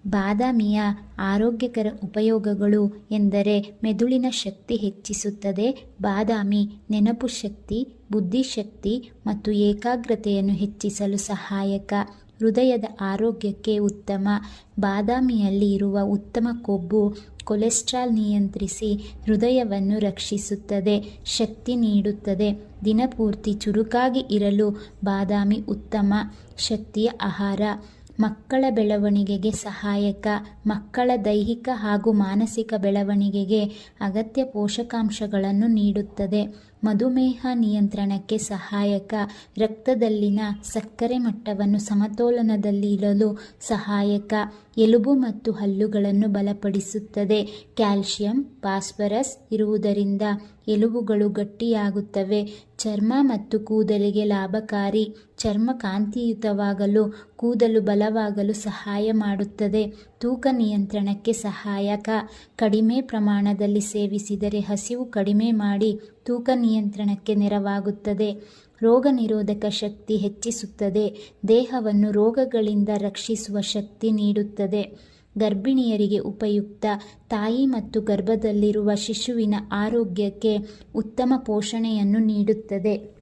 ಬಾದಾಮಿಯ ಆರೋಗ್ಯಕರ ಉಪಯೋಗಗಳು ಎಂದರೆ ಮೆದುಳಿನ ಶಕ್ತಿ ಹೆಚ್ಚಿಸುತ್ತದೆ. ಬಾದಾಮಿ ನೆನಪು ಶಕ್ತಿ, ಬುದ್ಧಿಶಕ್ತಿ ಮತ್ತು ಏಕಾಗ್ರತೆಯನ್ನು ಹೆಚ್ಚಿಸಲು ಸಹಾಯಕ. ಹೃದಯದ ಆರೋಗ್ಯಕ್ಕೆ ಉತ್ತಮ. ಬಾದಾಮಿಯಲ್ಲಿ ಇರುವ ಉತ್ತಮ ಕೊಬ್ಬು ಕೊಲೆಸ್ಟ್ರಾಲ್ ನಿಯಂತ್ರಿಸಿ ಹೃದಯವನ್ನು ರಕ್ಷಿಸುತ್ತದೆ, ಶಕ್ತಿ ನೀಡುತ್ತದೆ. ದಿನಪೂರ್ತಿ ಚುರುಕಾಗಿ ಇರಲು ಬಾದಾಮಿ ಉತ್ತಮ ಶಕ್ತಿಯ ಆಹಾರ. ಮಕ್ಕಳ ಬೆಳವಣಿಗೆಗೆ ಸಹಾಯಕ. ಮಕ್ಕಳ ದೈಹಿಕ ಹಾಗೂ ಮಾನಸಿಕ ಬೆಳವಣಿಗೆಗೆ ಅಗತ್ಯ ಪೋಷಕಾಂಶಗಳನ್ನು ನೀಡುತ್ತದೆ. ಮಧುಮೇಹ ನಿಯಂತ್ರಣಕ್ಕೆ ಸಹಾಯಕ. ರಕ್ತದಲ್ಲಿನ ಸಕ್ಕರೆ ಮಟ್ಟವನ್ನು ಸಮತೋಲನದಲ್ಲಿಡಲು ಸಹಾಯಕ. ಎಲುಬು ಮತ್ತು ಹಲ್ಲುಗಳನ್ನು ಬಲಪಡಿಸುತ್ತದೆ. ಕ್ಯಾಲ್ಸಿಯಂ, ಫಾಸ್ಫರಸ್ ಇರುವುದರಿಂದ ಎಲುಬುಗಳು ಗಟ್ಟಿಯಾಗುತ್ತವೆ. ಚರ್ಮ ಮತ್ತು ಕೂದಲಿಗೆ ಲಾಭಕಾರಿ. ಚರ್ಮ ಕಾಂತಿಯುತವಾಗಲು, ಕೂದಲು ಬಲವಾಗಲು ಸಹಾಯ ಮಾಡುತ್ತದೆ. ತೂಕ ನಿಯಂತ್ರಣಕ್ಕೆ ಸಹಾಯಕ. ಕಡಿಮೆ ಪ್ರಮಾಣದಲ್ಲಿ ಸೇವಿಸಿದರೆ ಹಸಿವು ಕಡಿಮೆ ಮಾಡಿ ತೂಕ ನಿಯಂತ್ರಣಕ್ಕೆ ನೆರವಾಗುತ್ತದೆ. ರೋಗ ನಿರೋಧಕ ಶಕ್ತಿ ಹೆಚ್ಚಿಸುತ್ತದೆ. ದೇಹವನ್ನು ರೋಗಗಳಿಂದ ರಕ್ಷಿಸುವ ಶಕ್ತಿ ನೀಡುತ್ತದೆ. ಗರ್ಭಿಣಿಯರಿಗೆ ಉಪಯುಕ್ತ. ತಾಯಿ ಮತ್ತು ಗರ್ಭದಲ್ಲಿರುವ ಶಿಶುವಿನ ಆರೋಗ್ಯಕ್ಕೆ ಉತ್ತಮ ಪೋಷಣೆಯನ್ನು ನೀಡುತ್ತದೆ.